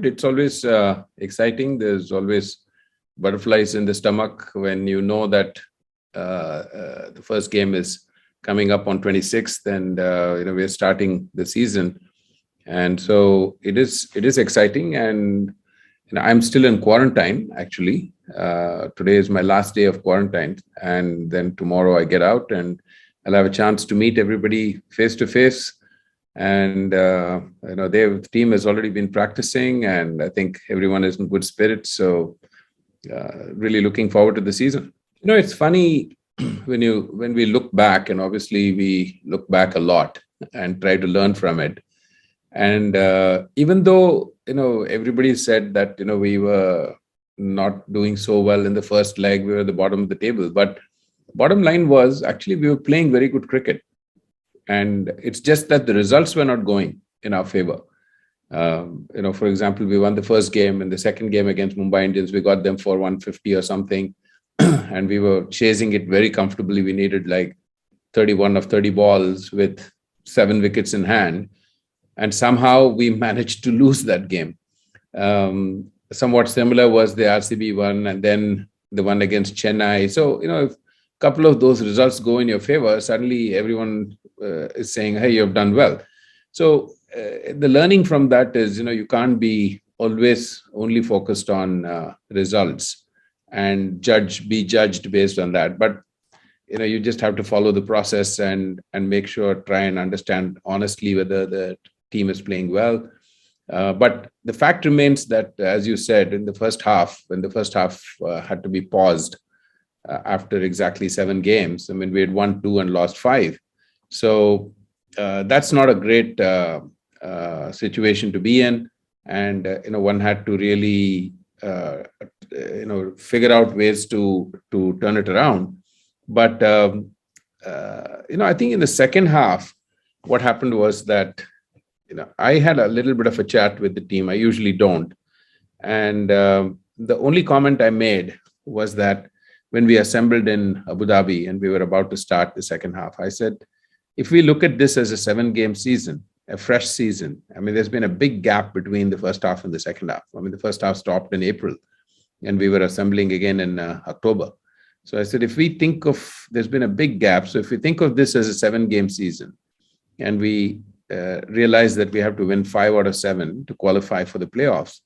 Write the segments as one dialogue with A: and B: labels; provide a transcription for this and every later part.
A: good. It's always exciting. There's always butterflies in the stomach when you know that the first game is coming up on 26th, and we're starting the season, and so it is exciting. And I'm still in quarantine actually. Today is my last day of quarantine, and then tomorrow I get out and I'll have a chance to meet everybody face to face. And the team has already been practicing, and I think everyone is in good spirits. So really looking forward to the season. It's funny when we look back, and obviously we look back a lot and try to learn from it. And even though everybody said that we were not doing so well in the first leg, we were at the bottom of the table, but bottom line was actually we were playing very good cricket. And it's just that the results were not going in our favor. For example, we won the first game, and the second game against Mumbai Indians, we got them for 150 or something. And we were chasing it very comfortably. We needed like 31 of 30 balls with 7 wickets in hand. And somehow we managed to lose that game. Somewhat similar was the RCB one, and then the one against Chennai. So, if a couple of those results go in your favor, suddenly everyone is saying, hey, you've done well. So the learning from that is, you can't be always only focused on results and be judged based on that. But, you just have to follow the process and make sure, try and understand honestly whether the team is playing well. But the fact remains that, as you said, in the first half, when the first half had to be paused after exactly 7 games, I mean, we had won 2 and lost 5. So that's not a great situation to be in. And, one had to really, figure out ways to turn it around. But, I think in the second half, what happened was that, I had a little bit of a chat with the team. I usually don't. And the only comment I made was that when we assembled in Abu Dhabi and we were about to start the second half, I said, if we look at this as a 7-game season, a fresh season, I mean, there's been a big gap between the first half and the second half. I mean, the first half stopped in April and we were assembling again in October. So I said, if we think of, there's been a big gap. So if we think of this as a 7-game season and we realize that we have to win 5 out of 7 to qualify for the playoffs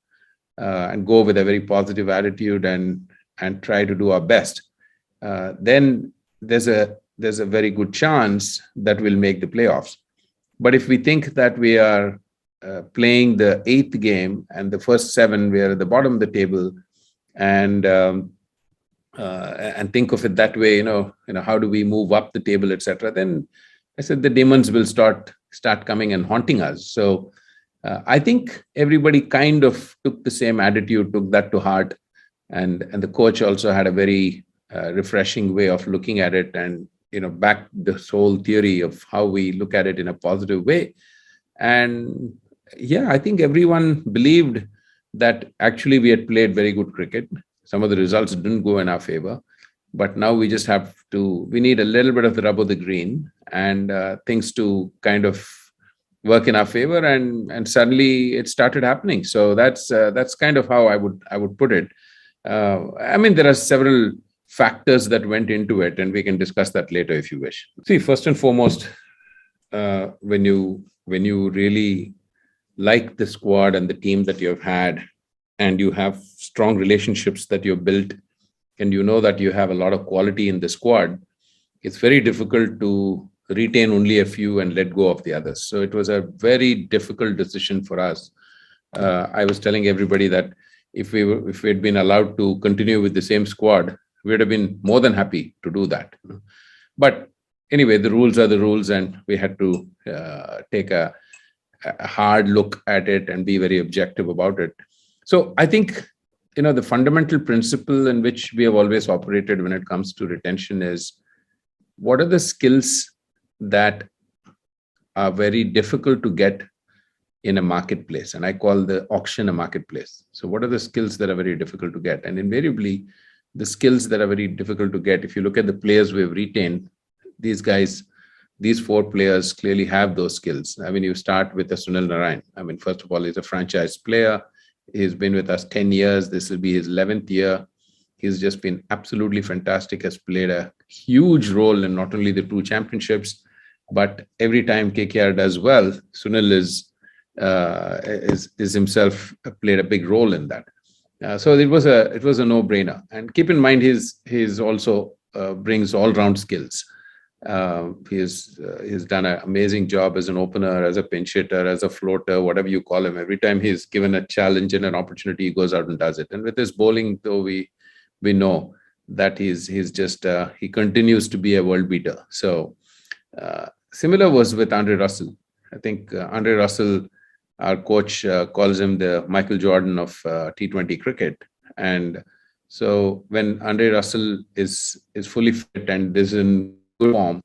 A: and go with a very positive attitude and try to do our best, then there's a very good chance that we'll make the playoffs. But if we think that we are playing the 8th game and the first 7, we are at the bottom of the table, and think of it that way, how do we move up the table, etc., then I said the demons will start coming and haunting us. So I think everybody kind of took the same attitude, took that to heart. And the coach also had a very refreshing way of looking at it, and back this whole theory of how we look at it in a positive way. And yeah, I think everyone believed that actually we had played very good cricket. Some of the results didn't go in our favor, but now we just we need a little bit of the rub of the green and things to kind of work in our favor, and suddenly it started happening. So that's kind of how I would put it. I mean, there are several factors that went into it, and we can discuss that later if you wish. See, first and foremost, when you really like the squad and the team that you've had, and you have strong relationships that you've built, and that you have a lot of quality in the squad, it's very difficult to retain only a few and let go of the others. So it was a very difficult decision for us. I was telling everybody that if we had been allowed to continue with the same squad, we would have been more than happy to do that. But anyway, the rules are the rules, and we had to take a hard look at it and be very objective about it. So I think, the fundamental principle in which we have always operated when it comes to retention is, what are the skills that are very difficult to get in a marketplace? And I call the auction a marketplace. So what are the skills that are very difficult to get? And invariably, the skills that are very difficult to get, if you look at the players we've retained, these guys, these 4 players clearly have those skills. I mean, you start with a Sunil Narayan. I mean, first of all, he's a franchise player. He's been with us 10 years. This will be his 11th year. He's just been absolutely fantastic, has played a huge role in not only the two championships, but every time KKR does well, Sunil is himself played a big role in that. So it was a no-brainer. And keep in mind, he's also brings all-round skills. He's done an amazing job as an opener, as a pinch hitter, as a floater, whatever you call him. Every time he's given a challenge and an opportunity, he goes out and does it. And with his bowling, though, we know that he's just he continues to be a world beater. So similar was with Andre Russell. I think Andre Russell, our coach, calls him the Michael Jordan of T20 cricket. And so when Andre Russell is fully fit and is in good form,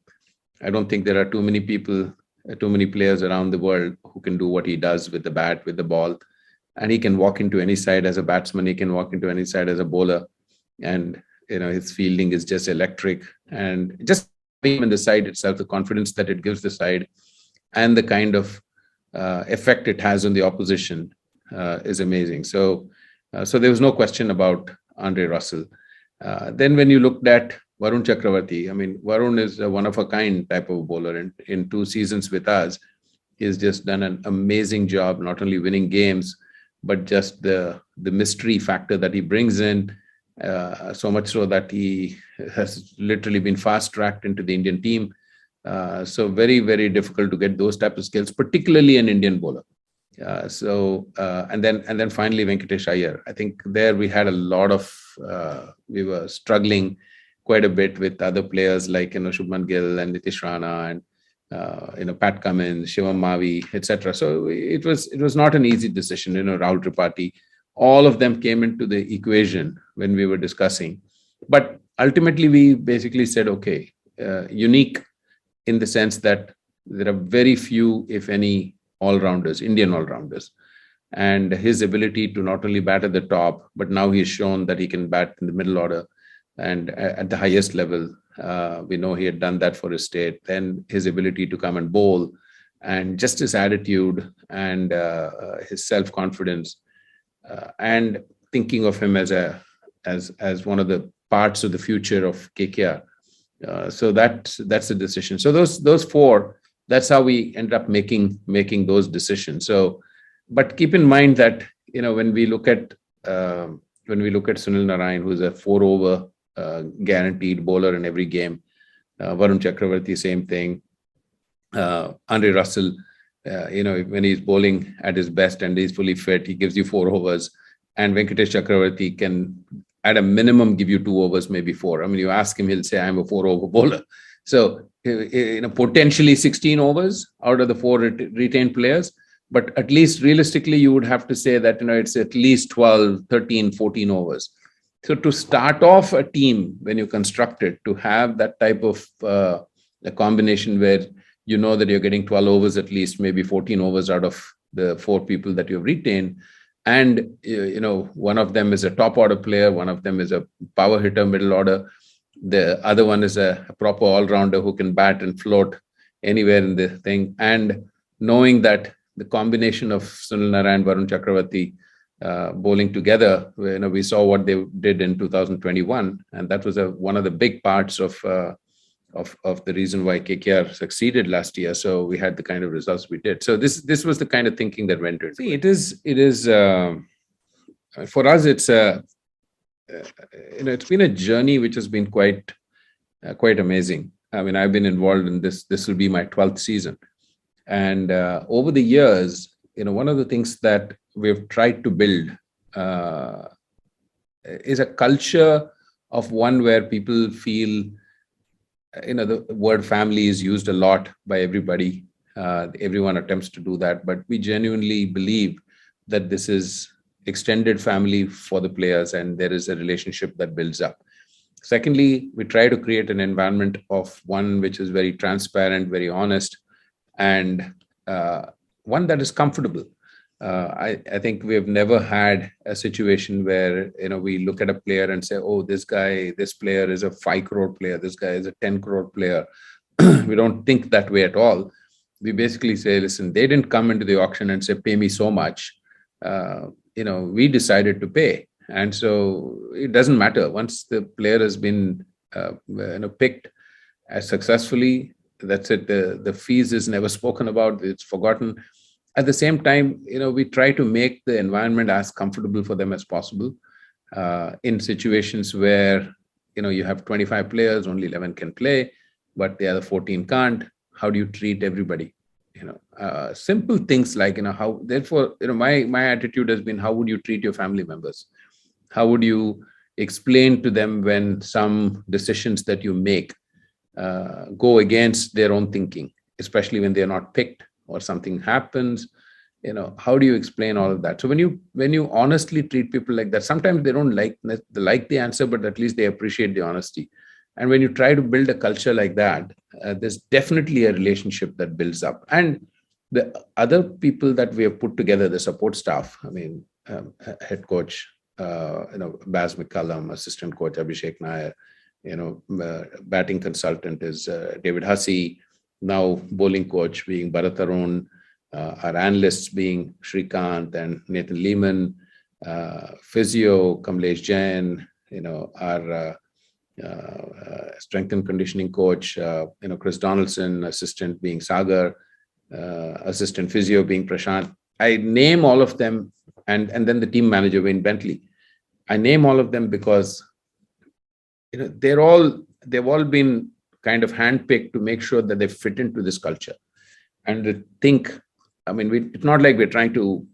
A: I don't think there are too many people, too many players around the world who can do what he does with the bat, with the ball. And he can walk into any side as a batsman. He can walk into any side as a bowler. And, his fielding is just electric. And just being in the side itself, the confidence that it gives the side and the kind of effect it has on the opposition is amazing. So there was no question about Andre Russell. Then when you looked at Varun Chakravarti, I mean, Varun is a one-of-a-kind type of bowler. In 2 seasons with us, he's just done an amazing job, not only winning games, but just the mystery factor that he brings in, so much so that he has literally been fast-tracked into the Indian team. So very, very difficult to get those type of skills, particularly an Indian bowler. And then finally Venkatesh Iyer. I think there we had a lot of we were struggling quite a bit with other players like Shubman Gill and Nitish Rana and Pat Cummins, Shivam Mavi, etc. So it was not an easy decision. Rahul Tripathi, all of them came into the equation when we were discussing. But ultimately, we basically said, okay, unique in the sense that there are very few, if any, all-rounders, Indian all-rounders. And his ability to not only bat at the top, but now he's shown that he can bat in the middle order and at the highest level. We know he had done that for his state. Then his ability to come and bowl and just his attitude and his self-confidence and thinking of him as one of the parts of the future of KKR. So that's the decision. So those 4, that's how we end up making those decisions. So, but keep in mind that when we look at Sunil Narine, who's a 4-over guaranteed bowler in every game, Varun Chakravarti, same thing. Andre Russell, when he's bowling at his best and he's fully fit, he gives you 4 overs, and Venkatesh Chakravarti can at a minimum give you 2 overs, maybe 4. I mean, you ask him, he'll say, I'm a 4-over bowler. So, potentially 16 overs out of the 4 retained players. But at least realistically, you would have to say that, it's at least 12, 13, 14 overs. So to start off a team, when you construct it, to have that type of a combination where that you're getting 12 overs, at least maybe 14 overs out of the 4 people that you've retained. And, one of them is a top order player, one of them is a power hitter, middle order. The other one is a proper all-rounder who can bat and float anywhere in the thing. And knowing that the combination of Sunil Narine, Varun Chakravarti bowling together, we saw what they did in 2021. And that was one of the big parts of the reason why KKR succeeded last year. So we had the kind of results we did. So this was the kind of thinking that went into it. It is for us, it's it's been a journey which has been quite amazing. I mean, I've been involved in this. This will be my 12th season. And over the years, one of the things that we've tried to build is a culture of one where people feel, the word family is used a lot by everybody. Everyone attempts to do that, but we genuinely believe that this is extended family for the players and there is a relationship that builds up. Secondly, we try to create an environment of one which is very transparent, very honest, and one that is comfortable. I think we've never had a situation where we look at a player and say, oh, this player is a 5 crore player, this guy is a 10 crore player. We don't think that way at all. We basically say, listen, they didn't come into the auction and say, pay me so much. we decided to pay. And so it doesn't matter. Once the player has been picked as successfully, that's it. The fees is never spoken about. It's forgotten. At the same time, we try to make the environment as comfortable for them as possible. In situations where you have 25 players, only 11 can play, but the other 14 can't. How do you treat everybody? Simple things like how. Therefore, my attitude has been, how would you treat your family members? How would you explain to them when some decisions that you make go against their own thinking, especially when they're not picked or something happens? How do you explain all of that? So when you honestly treat people like that, sometimes they don't like the answer, but at least they appreciate the honesty. And when you try to build a culture like that, there's definitely a relationship that builds up. And the other people that we have put together, the support staff, I mean, head coach, Baz McCullum, assistant coach Abhishek Nair, batting consultant is David Hussey, now bowling coach being Bharat Arun, our analysts being Shrikant and Nathan Lehman, physio Kamlesh Jain, our strength and conditioning coach, Chris Donaldson, assistant being Sagar, assistant physio being Prashant. I name all of them, and then the team manager Wayne Bentley. I name all of them because they've all been kind of handpicked to make sure that they fit into this culture. And to think, it's not like we're trying to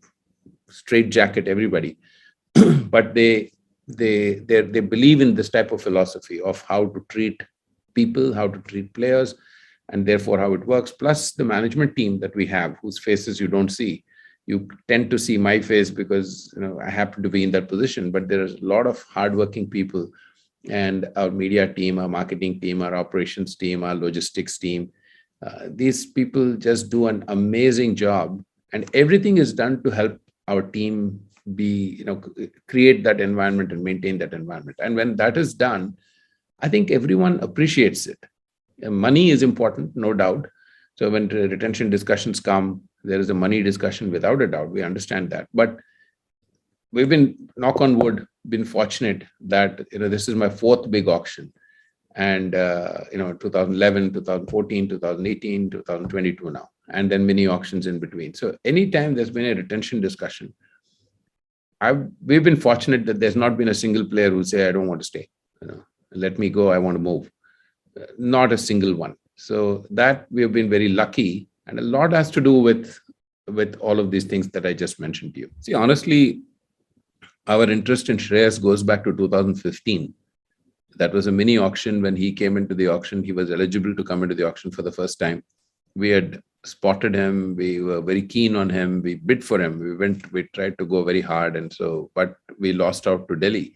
A: straitjacket everybody, but they believe in this type of philosophy of how to treat people, how to treat players, and therefore how it works. Plus the management team that we have, whose faces you don't see. You tend to see my face because I happen to be in that position, but there's a lot of hardworking people, and our media team, our marketing team, our operations team, our logistics team. These people just do an amazing job, and everything is done to help our team be, create that environment and maintain that environment. And when that is done, I think everyone appreciates it. Money is important, no doubt. So when retention discussions come, there is a money discussion without a doubt. We understand that. But we've been, knock on wood, been fortunate that this is my fourth big auction. And 2011, 2014, 2018, 2022 now, and then many auctions in between. So anytime there's been a retention discussion, we've been fortunate that there's not been a single player who say, I don't want to stay, let me go, I want to move. Not a single one. So that we have been very lucky, and a lot has to do with all of these things that I just mentioned to you. See, honestly, our interest in Shreyas goes back to 2015. That was a mini auction. When he came into the auction, he was eligible to come into the auction for the first time. We had spotted him. We were very keen on him. We bid for him. We tried to go very hard. But we lost out to Delhi,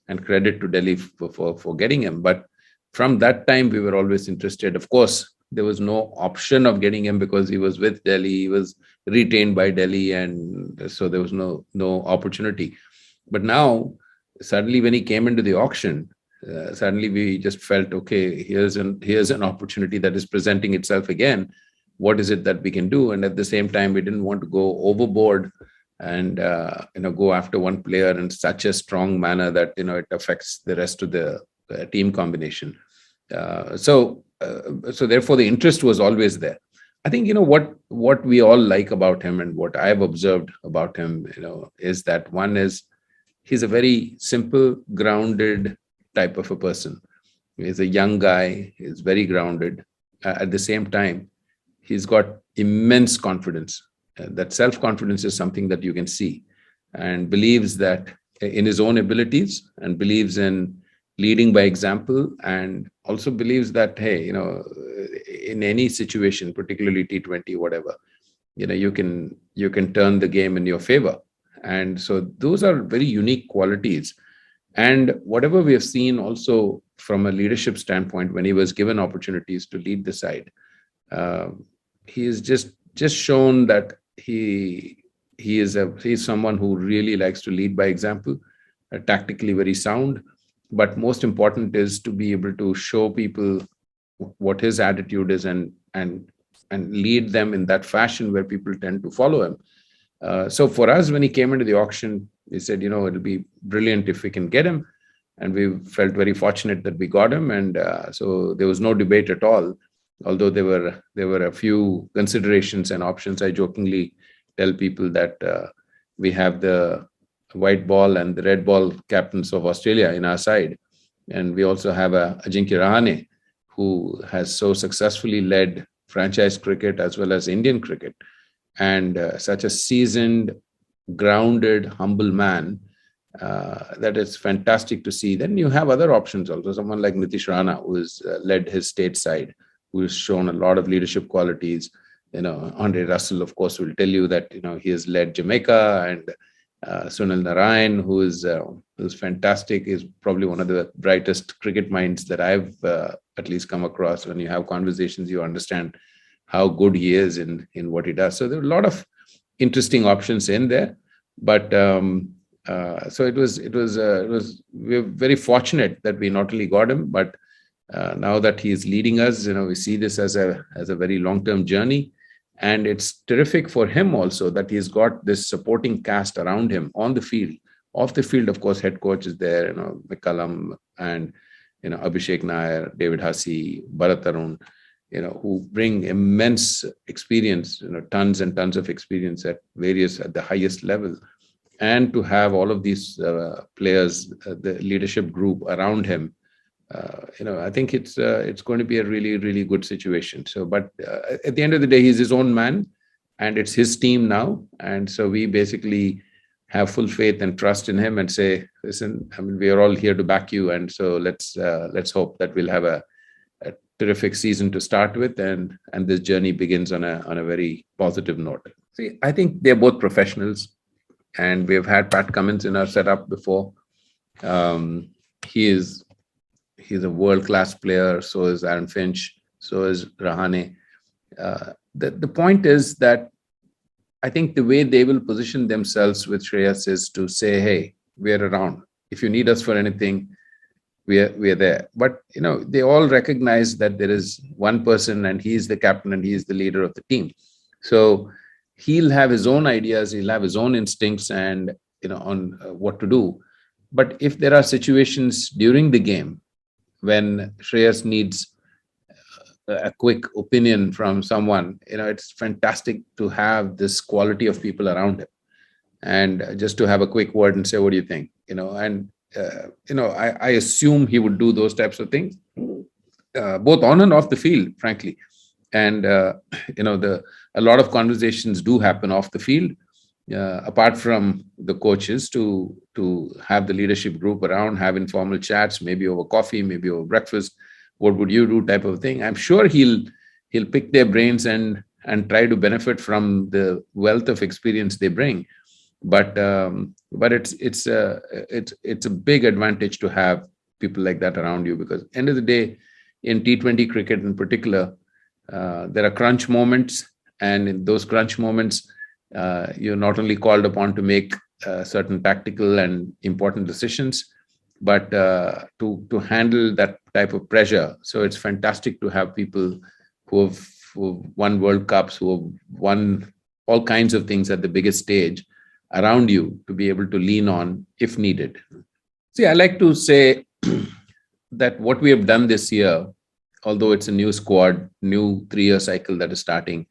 A: and credit to Delhi for getting him. But from that time, we were always interested. Of course, there was no option of getting him because he was with Delhi. He was retained by Delhi. And so there was no opportunity. But now, suddenly when he came into the auction, suddenly we just felt, okay, here's an opportunity that is presenting itself again. What is it that we can do? And at the same time, we didn't want to go overboard and go after one player in such a strong manner that it affects the rest of the team combination. So therefore, the interest was always there. I think what we all like about him, and what I've observed about him, is that one is he's a very simple, grounded type of a person. He's a young guy. He's very grounded. At the same time, he's got immense confidence. That self-confidence is something that you can see, and believes that in his own abilities, and believes in leading by example, and also believes that, hey, in any situation, particularly T20, whatever, you can turn the game in your favor. And so those are very unique qualities. And whatever we have seen also from a leadership standpoint, when he was given opportunities to lead the side, he is just shown that he's someone who really likes to lead by example, tactically very sound. But most important is to be able to show people what his attitude is, and lead them in that fashion where people tend to follow him. So for us, when he came into the auction, we said, it'll be brilliant if we can get him. And we felt very fortunate that we got him. And so there was no debate at all. Although there were a few considerations and options. I jokingly tell people that we have the white ball and the red ball captains of Australia in our side. And we also have Ajinkya Rahane, who has so successfully led franchise cricket as well as Indian cricket. And such a seasoned, grounded, humble man, that is fantastic to see. Then you have other options also. Someone like Nitish Rana, who has led his state side, who has shown a lot of leadership qualities. Andre Russell, of course, will tell you that he has led Jamaica, and Sunil Narayan, who's fantastic, is probably one of the brightest cricket minds that I've at least come across. When you have conversations, you understand how good he is in what he does. So there are a lot of interesting options in there, but so it was we're very fortunate that we not only got him, but now that he is leading us, we see this as a very long-term journey. And it's terrific for him also that he's got this supporting cast around him on the field. Off the field, of course, head coach is there, McCallum and, Abhishek Nair, David Hussey, Bharat Arun, who bring immense experience, tons and tons of experience at the highest level. And to have all of these players, the leadership group around him, I think it's going to be a really, really good situation. So, but at the end of the day, he's his own man, and it's his team now. And so we basically have full faith and trust in him and say, listen, we are all here to back you. And so let's hope that we'll have a terrific season to start with, and this journey begins on a very positive note. See, I think they're both professionals, and we've had Pat Cummins in our setup before. He's a world-class player. So is Aaron Finch. So is Rahane. The point is that I think the way they will position themselves with Shreyas is to say, hey, we're around. If you need us for anything, we're there. But, they all recognize that there is one person, and he's the captain and he's the leader of the team. So he'll have his own ideas. He'll have his own instincts and, on what to do. But if there are situations during the game when Shreyas needs a quick opinion from someone, it's fantastic to have this quality of people around him, and just to have a quick word and say, what do you think? I assume he would do those types of things, both on and off the field, frankly. And, a lot of conversations do happen off the field, apart from the coaches, to have the leadership group around, have informal chats, maybe over coffee, maybe over breakfast. What would you do type of thing? I'm sure he'll pick their brains and try to benefit from the wealth of experience they bring. But it's a big advantage to have people like that around you, because end of the day, in T20 cricket in particular, there are crunch moments, and in those crunch moments, you're not only called upon to make certain tactical and important decisions, but to handle that type of pressure. So it's fantastic to have people who've won World Cups, who have won all kinds of things at the biggest stage around you to be able to lean on if needed. See, I like to say that what we have done this year, although it's a new squad, new 3-year cycle that is starting,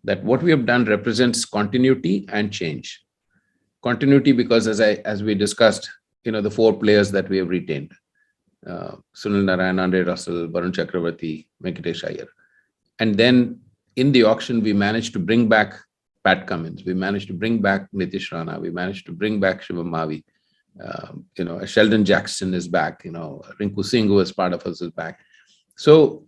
A: that what we have done represents continuity and change. Continuity because, as we discussed, the 4 players that we have retained, Sunil Narayan, Andre Russell, Varun Chakravarti, Venkatesh Iyer. And then in the auction, we managed to bring back Pat Cummins. We managed to bring back Nitish Rana. We managed to bring back Shivam Mavi. Sheldon Jackson is back. Rinku Singh, who was part of us, is back. So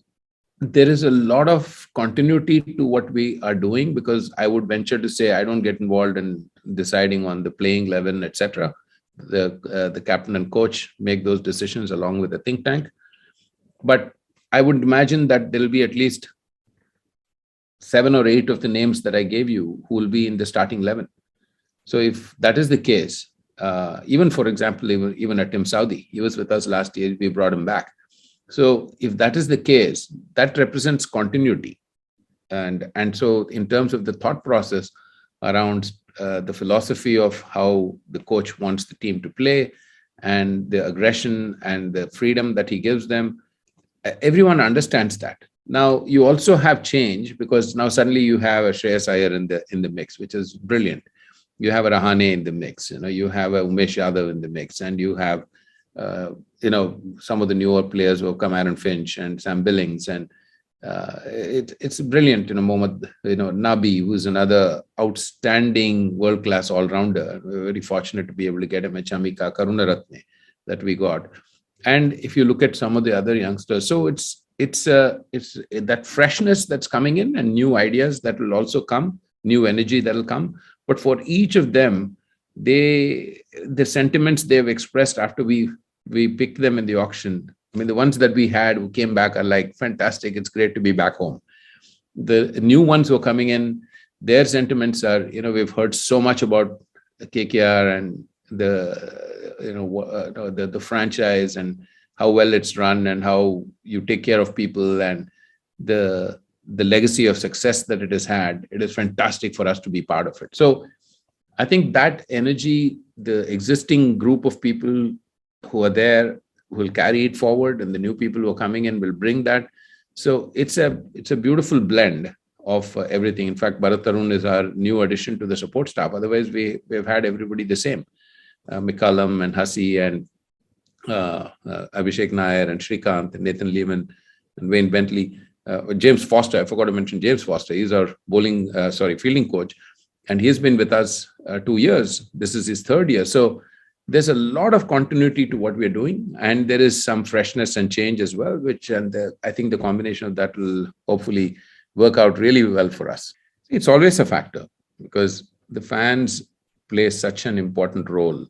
A: there is a lot of continuity to what we are doing, because I would venture to say I don't get involved in deciding on the playing 11, etc. The captain and coach make those decisions along with the think tank. But I would imagine that there will be at least 7 or 8 of the names that I gave you who will be in the starting 11. So if that is the case, even for example, even at Tim Saudi, he was with us last year, we brought him back. So if that is the case, that represents continuity. And so in terms of the thought process around the philosophy of how the coach wants the team to play, and the aggression and the freedom that he gives them. Everyone understands that. Now you also have change, because now suddenly you have a Shreyas Iyer in the mix, which is brilliant. You have a Rahane in the mix. You have a Umesh Yadav in the mix, and you have some of the newer players who have come, Aaron Finch and Sam Billings, and it's brilliant. Mohammad, Nabi, who's another outstanding world-class all-rounder. We're very fortunate to be able to get him, Chamika Karunaratne, that we got. And if you look at some of the other youngsters, so it's that freshness that's coming in, and new ideas that will also come, new energy that will come. But for each of them, the sentiments they've expressed after we picked them in the auction. I mean, the ones that we had who came back are like, fantastic, it's great to be back home. The new ones who are coming in, their sentiments are, we've heard so much about KKR and the franchise, and how well it's run, and how you take care of people, and the legacy of success that it has had. It is fantastic for us to be part of it. So I think that energy, the existing group of people who are there will carry it forward, and the new people who are coming in will bring that. So it's a beautiful blend of everything. In fact, Bharat Tarun is our new addition to the support staff. Otherwise, we've had everybody the same. Mikalam and Hasi and Abhishek Nair and Shrikant and Nathan Lehman and Wayne Bentley. James Foster, I forgot to mention James Foster. He's our fielding coach. And he's been with us 2 years. This is his third year. So there's a lot of continuity to what we're doing. And there is some freshness and change as well, I think the combination of that will hopefully work out really well for us. It's always a factor, because the fans play such an important role.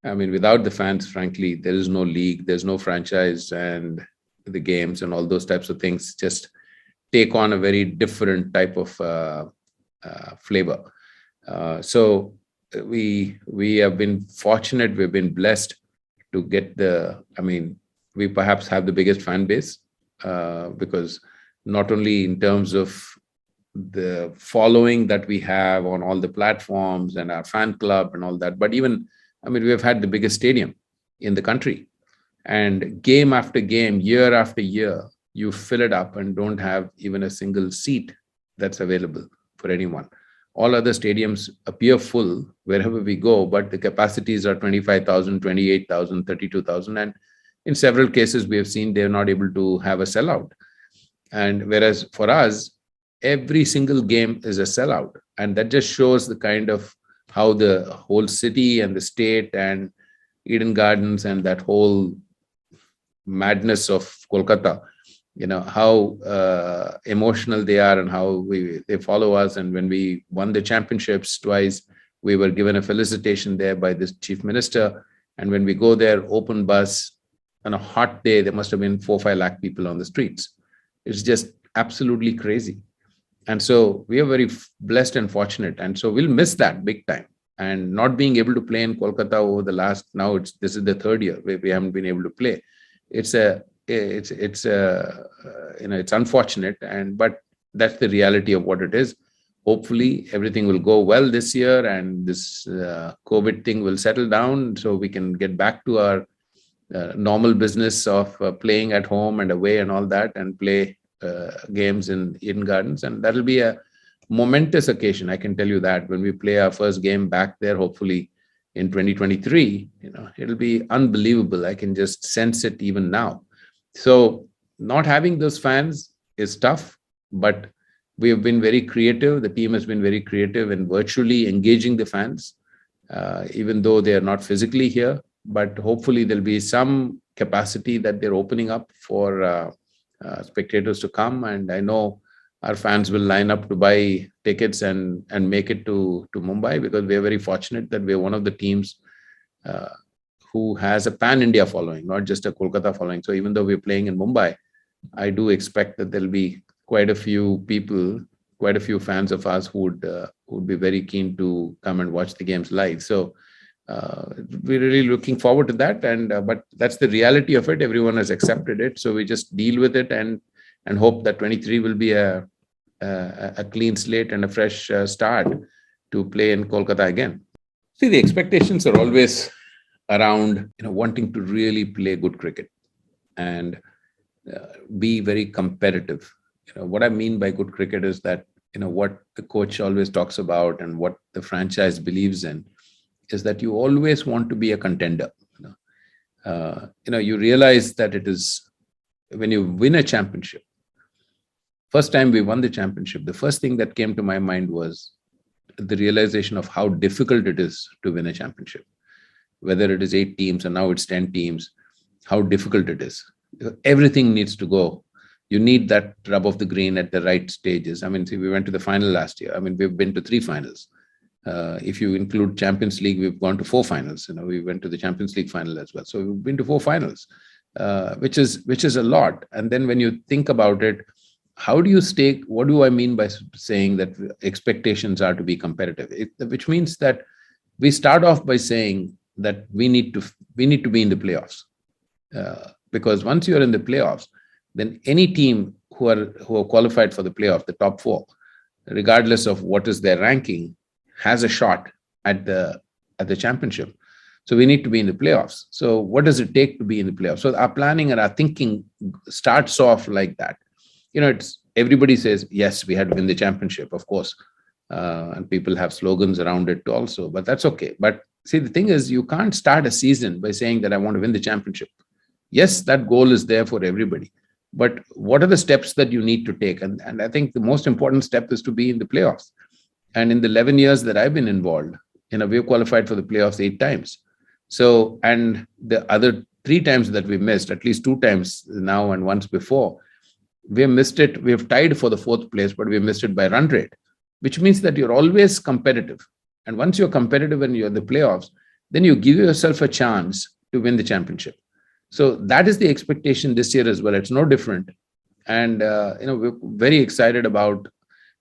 A: I mean, without the fans, frankly, there is no league, there's no franchise, and the games and all those types of things just take on a very different type of flavor. So we have been fortunate, we've been blessed to get we perhaps have the biggest fan base, because not only in terms of the following that we have on all the platforms and our fan club and all that, but even, we've had the biggest stadium in the country, and game after game, year after year, you fill it up and don't have even a single seat that's available for anyone. All other stadiums appear full wherever we go, but the capacities are 25,000, 28,000, 32,000. And in several cases, we have seen they're not able to have a sellout. And whereas for us, every single game is a sellout. And that just shows the kind of how the whole city and the state and Eden Gardens and that whole madness of Kolkata, how emotional they are, and how they follow us. And when we won the championships twice, we were given a felicitation there by the chief minister. And when we go there, open bus, on a hot day, there must have been 4-5 lakh people on the streets. It's just absolutely crazy. And so we are very blessed and fortunate. And so we'll miss that big time. And not being able to play in Kolkata over the last, this is the third year where we haven't been able to play. It's unfortunate, but that's the reality of what it is. Hopefully everything will go well this year, and this COVID thing will settle down, so we can get back to our normal business of playing at home and away and all that, and play games in Eden Gardens. And that'll be a momentous occasion, I can tell you that, when we play our first game back there, hopefully in 2023. It'll be unbelievable. I can just sense it even now. So not having those fans is tough, but we have been very creative. The team has been very creative in virtually engaging the fans, even though they are not physically here. But hopefully there'll be some capacity that they're opening up for spectators to come. And I know our fans will line up to buy tickets and make it to Mumbai, because we are very fortunate that we are one of the teams who has a pan-India following, not just a Kolkata following. So even though we're playing in Mumbai, I do expect that there'll be quite a few people, quite a few fans of us who would be very keen to come and watch the games live. So we're really looking forward to that. But that's the reality of it. Everyone has accepted it. So we just deal with it and hope that 23 will be a clean slate and a fresh start to play in Kolkata again. See, the expectations are always around wanting to really play good cricket and be very competitive. What I mean by good cricket is that what the coach always talks about and what the franchise believes in is that you always want to be a contender. You realize that it is when you win a championship. First time we won the championship, the first thing that came to my mind was the realization of how difficult it is to win a championship. Whether it is 8 teams and now it's 10 teams, how difficult it is. Everything needs to go. You need that rub of the green at the right stages. I mean, see, we went to the final last year. I mean, we've been to 3 finals. If you include Champions League, we've gone to 4 finals. We went to the Champions League final as well. So we've been to 4 finals, which is a lot. And then when you think about it, how do you stay? What do I mean by saying that expectations are to be competitive? Which means that we start off by saying that we need to be in the playoffs, because once you're in the playoffs, then any team who are qualified for the playoff, the top 4, regardless of what is their ranking, has a shot at the championship. So we need to be in the playoffs. So what does it take to be in the playoffs? So our planning and our thinking starts off like that. It's everybody says, yes, we had to win the championship, of course. And people have slogans around it also, but that's okay. But see, the thing is, you can't start a season by saying that I want to win the championship. Yes, that goal is there for everybody. But what are the steps that you need to take? And I think the most important step is to be in the playoffs. And in the 11 years that I've been involved, we've qualified for the playoffs 8 times. So, and the other 3 times that we missed, at least 2 times now and once before, we missed it. We've tied for the 4th place, but we missed it by run rate, which means that you're always competitive. And once you're competitive and you're in the playoffs, then you give yourself a chance to win the championship. So that is the expectation this year as well. It's no different. And, we're very excited about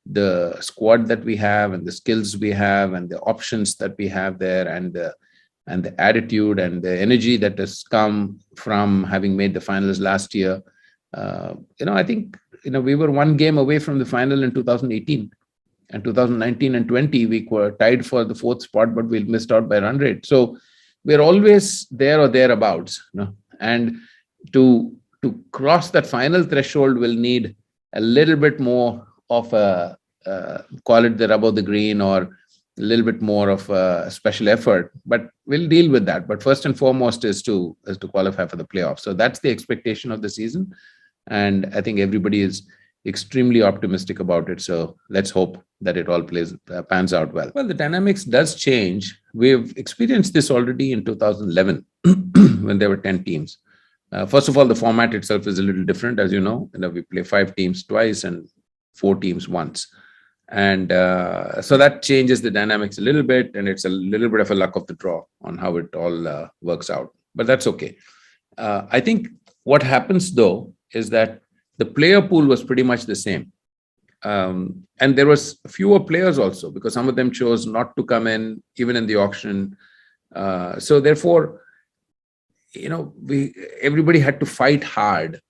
A: the squad that we have and the skills we have and the options that we have there and the attitude and the energy that has come from having made the finals last year. I think, we were 1 game away from the final in 2018. And 2019 and 20, we were tied for the 4th spot, but we missed out by run rate. So we're always there or thereabouts. And to cross that final threshold will need a little bit more of a, call it the rub of the green, or a little bit more of a special effort. But we'll deal with that. But first and foremost is to qualify for the playoffs. So that's the expectation of the season. And I think everybody is extremely optimistic about it. So let's hope that it all pans out well. Well, the dynamics does change. We've experienced this already in 2011 when there were 10 teams. First of all, the format itself is a little different, as you know. We play 5 teams twice and 4 teams once. And so that changes the dynamics a little bit, and it's a little bit of a luck of the draw on how it all works out. But that's okay. I think what happens, though, is that the player pool was pretty much the same. And there was fewer players also, because some of them chose not to come in, even in the auction. So therefore, everybody had to fight hard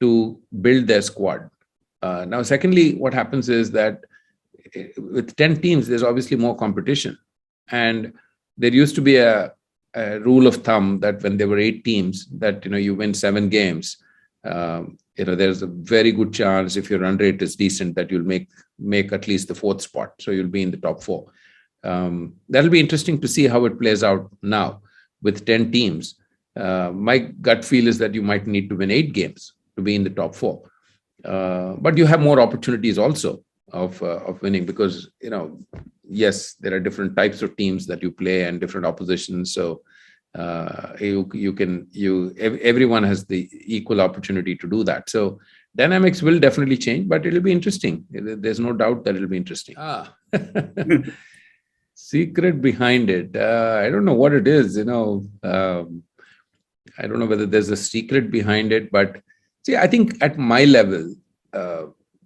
A: to build their squad. Now, secondly, what happens is that with 10 teams, there's obviously more competition. And there used to be a rule of thumb that when there were 8 teams, that, you win 7 games. There's a very good chance, if your run rate is decent, that you'll make at least the 4th spot. So you'll be in the top 4. That'll be interesting to see how it plays out now with 10 teams. My gut feel is that you might need to win 8 games to be in the top 4. But you have more opportunities also of winning, because, yes, there are different types of teams that you play and different oppositions. So everyone has the equal opportunity to do that. So dynamics will definitely change, but it'll be interesting. There's no doubt that it'll be interesting. Secret behind it. I don't know what it is, I don't know whether there's a secret behind it, but see, I think at my level,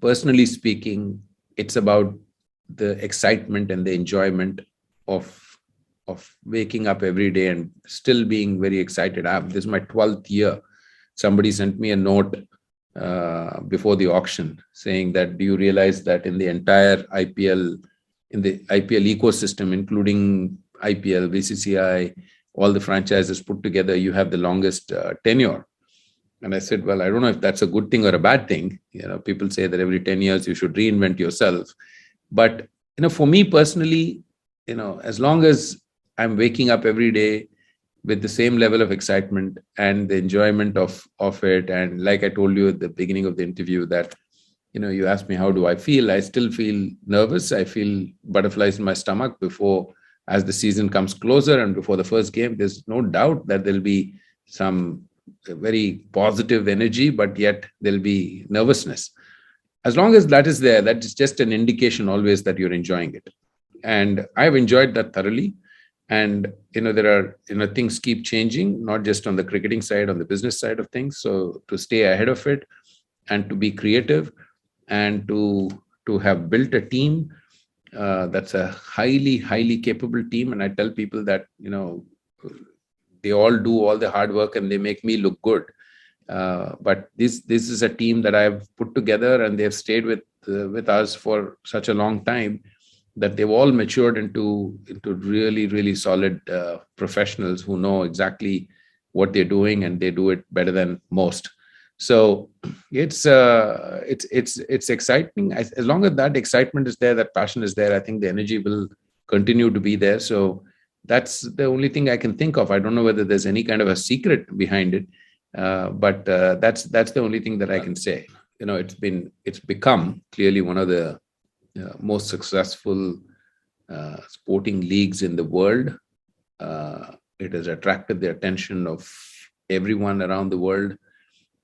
A: personally speaking, it's about the excitement and the enjoyment of waking up every day and still being very excited. This is my 12th year. Somebody sent me a note before the auction saying that, do you realize that in the entire IPL in the IPL ecosystem, including IPL, BCCI, all the franchises put together, you have the longest tenure. And I said, well, I don't know if that's a good thing or a bad thing. People say that every 10 years you should reinvent yourself. But, for me personally, as long as I'm waking up every day with the same level of excitement and the enjoyment of it. And like I told you at the beginning of the interview that, you asked me, how do I feel? I still feel nervous. I feel butterflies in my stomach as the season comes closer and before the first game. There's no doubt that there'll be some very positive energy, but yet there'll be nervousness. As long as that is there, that is just an indication always that you're enjoying it. And I've enjoyed that thoroughly. And, there are, things keep changing, not just on the cricketing side, on the business side of things. So to stay ahead of it and to be creative and to have built a team that's a highly capable team. And I tell people that, they all do all the hard work and they make me look good. But this is a team that I've put together, and they've stayed with us for such a long time that they've all matured into really solid professionals who know exactly what they're doing, and they do it better than most. So it's exciting. As long as that excitement is there, that passion is there, I think the energy will continue to be there. So that's the only thing I can think of. I don't know whether there's any kind of a secret behind it, but that's the only thing that I can say. It's become clearly one of the most successful sporting leagues in the world. It has attracted the attention of everyone around the world.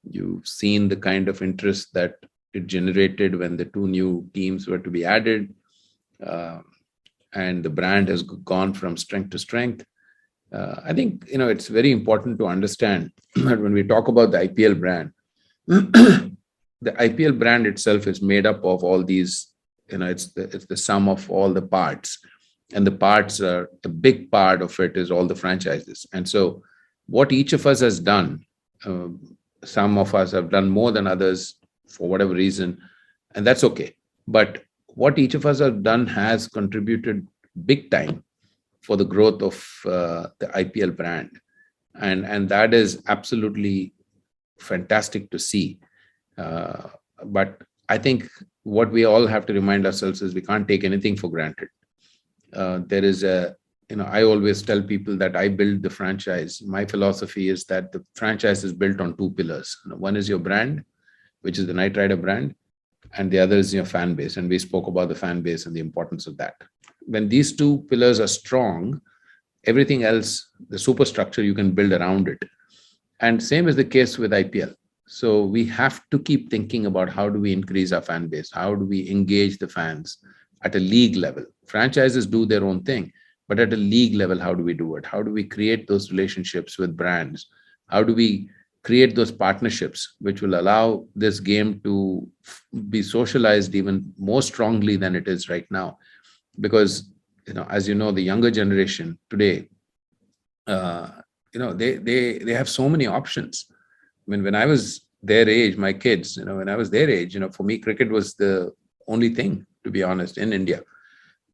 A: You've seen the kind of interest that it generated when the 2 new teams were to be added. And the brand has gone from strength to strength. I think, it's very important to understand that when we talk about the IPL brand, the IPL brand itself is made up of all these, it's the sum of all the parts. And the parts are, a big part of it is all the franchises. And so what each of us has done, some of us have done more than others for whatever reason, and that's okay. But what each of us have done has contributed big time for the growth of the IPL brand. And that is absolutely fantastic to see. But I think what we all have to remind ourselves is we can't take anything for granted. There is I always tell people that I build the franchise. My philosophy is that the franchise is built on 2 pillars. One is your brand, which is the Knight Rider brand, and the other is your fan base. And we spoke about the fan base and the importance of that. When these 2 pillars are strong, everything else, the superstructure, you can build around it. And same is the case with IPL. So we have to keep thinking about how do we increase our fan base? How do we engage the fans at a league level? Franchises do their own thing, but at a league level, how do we do it? How do we create those relationships with brands? How do we create those partnerships which will allow this game to be socialized even more strongly than it is right now? Because, as you know, the younger generation today, they have so many options. I mean, when I was their age, my kids, when I was their age, for me, cricket was the only thing, to be honest, in India.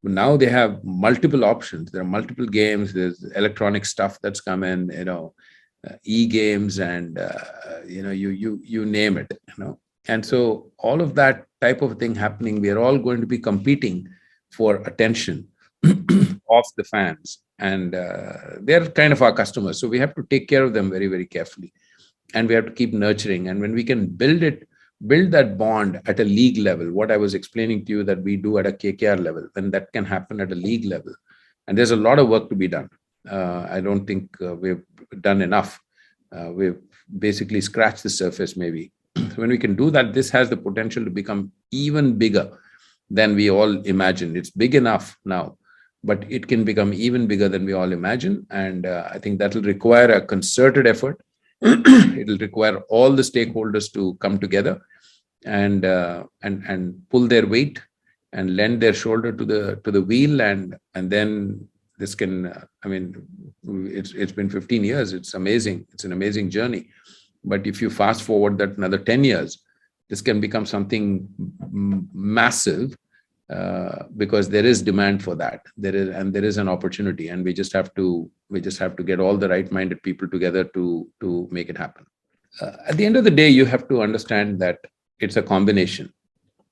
A: But now they have multiple options. There are multiple games. There's electronic stuff that's come in, e-games, and you name it. And so all of that type of thing happening, we are all going to be competing for attention of the fans, and they're kind of our customers. So we have to take care of them very, very carefully, and we have to keep nurturing. And when we can build that bond at a league level, what I was explaining to you that we do at a KKR level, when that can happen at a league level, and there's a lot of work to be done. I don't think we've done enough. We've basically scratched the surface, maybe. When we can do that, this has the potential to become even bigger than we all imagine. It's big enough now, but it can become even bigger than we all imagine. And I think that will require a concerted effort. It will require all the stakeholders to come together and pull their weight and lend their shoulder to the wheel, and then this can. It's been 15 years. It's amazing. It's an amazing journey. But if you fast forward that another 10 years, this can become something massive, because there is demand for that. There is an opportunity, and we just have to get all the right-minded people together to make it happen. At the end of the day, you have to understand that it's a combination.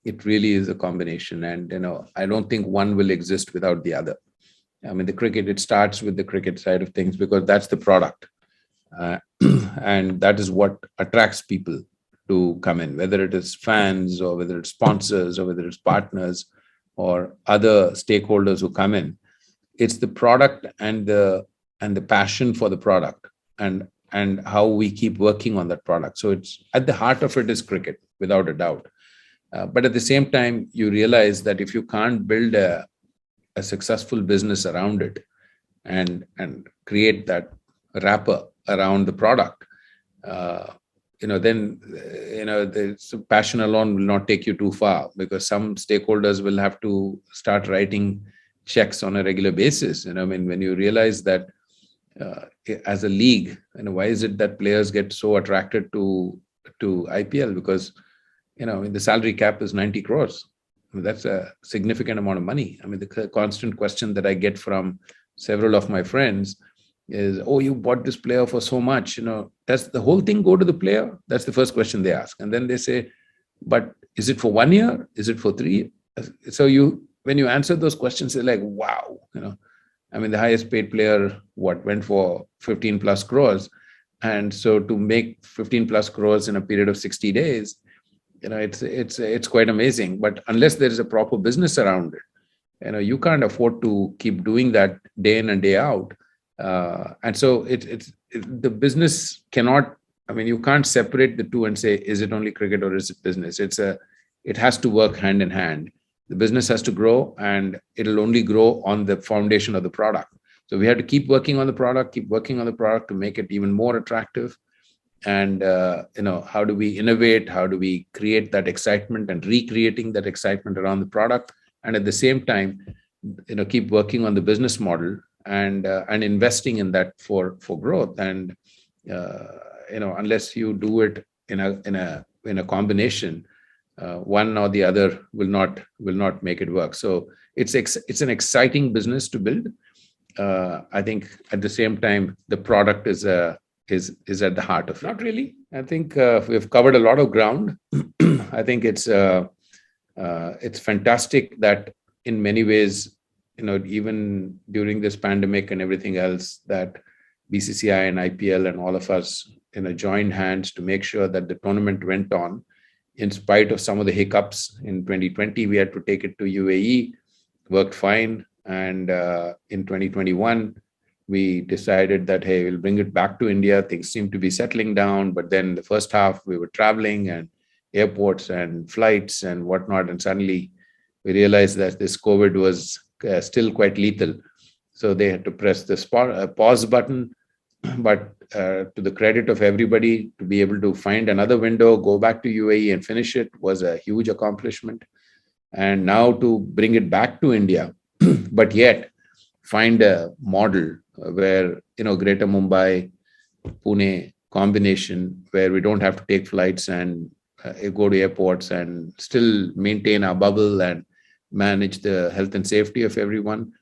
A: It really is a combination, and I don't think one will exist without the other. I mean, the cricket, it starts with the cricket side of things because that's the product, uh, and that is what attracts people to come in, whether it is fans or whether it's sponsors or whether it's partners or other stakeholders who come in. It's the product and the passion for the product, and how we keep working on that product. So it's at the heart of it is cricket, without a doubt. But at the same time, you realize that if you can't build a successful business around it and create that wrapper around the product, then the passion alone will not take you too far, because some stakeholders will have to start writing checks on a regular basis. I mean, when you realize that as a league, why is it that players get so attracted to IPL? Because the salary cap is 90 crores. I mean, that's a significant amount of money. I mean, the constant question that I get from several of my friends is, oh, you bought this player for so much, does the whole thing go to the player? That's the first question they ask. And then they say, but is it for 1 year? Is it for 3 years? So when you answer those questions, they're like, wow, I mean, the highest paid player, went for 15 plus crores. And so to make 15 plus crores in a period of 60 days, it's quite amazing. But unless there is a proper business around it, you can't afford to keep doing that day in and day out. And so the business cannot, I mean, you can't separate the two and say, is it only cricket or is it business? It has to work hand in hand. The business has to grow, and it'll only grow on the foundation of the product. So we have to keep working on the product to make it even more attractive. And how do we innovate? How do we create that excitement and recreating that excitement around the product? And at the same time, keep working on the business model and investing in that for growth. And unless you do it in a combination, one or the other will not make it work. So it's an exciting business to build. I think at the same time, the product is at the heart of it. Not really. I think we've covered a lot of ground. I think it's fantastic that in many ways, even during this pandemic and everything else, that BCCI and IPL and all of us joined hands to make sure that the tournament went on. In spite of some of the hiccups in 2020, we had to take it to UAE, worked fine. And in 2021, we decided that, hey, we'll bring it back to India. Things seem to be settling down. But then the first half, we were traveling and airports and flights and whatnot. And suddenly we realized that this COVID was still quite lethal. So they had to press the pause button. But to the credit of everybody, to be able to find another window, go back to UAE and finish it was a huge accomplishment. And now to bring it back to India, but yet find a model where, Greater Mumbai, Pune combination, where we don't have to take flights and go to airports and still maintain our bubble and manage the health and safety of everyone.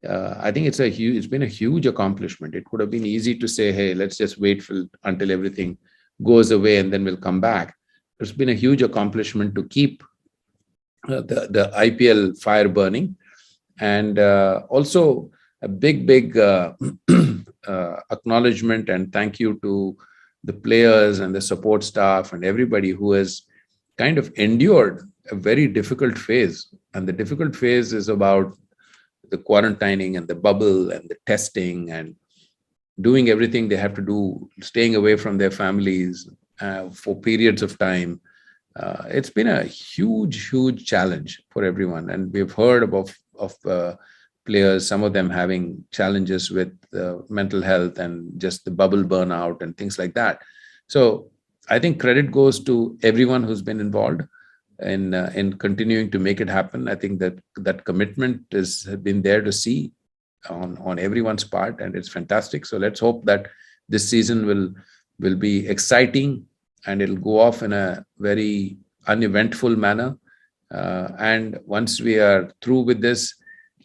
A: I think it's been a huge accomplishment. It would have been easy to say, hey, let's just wait until everything goes away and then we'll come back. It's been a huge accomplishment to keep the IPL fire burning. And also a big acknowledgement and thank you to the players and the support staff and everybody who has kind of endured a very difficult phase. And the difficult phase is about the quarantining and the bubble and the testing and doing everything they have to do, staying away from their families for periods of time. It's been a huge challenge for everyone. And we've heard of players, some of them having challenges with mental health and just the bubble burnout and things like that. So I think credit goes to everyone who's been involved in continuing to make it happen. I think that commitment has been there to see on everyone's part, and it's fantastic. So let's hope that this season will be exciting and it'll go off in a very uneventful manner. And once we are through with this,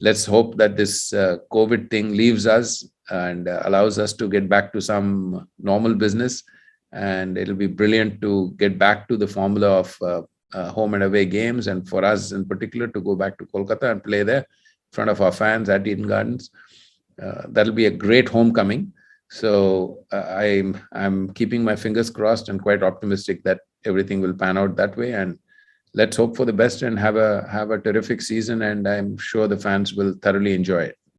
A: let's hope that this COVID thing leaves us and allows us to get back to some normal business. And it'll be brilliant to get back to the formula of home and away games, and for us in particular to go back to Kolkata and play there in front of our fans at Eden Gardens. That'll be a great homecoming. So I'm keeping my fingers crossed and quite optimistic that everything will pan out that way. And let's hope for the best and have a terrific season. And I'm sure the fans will thoroughly enjoy it.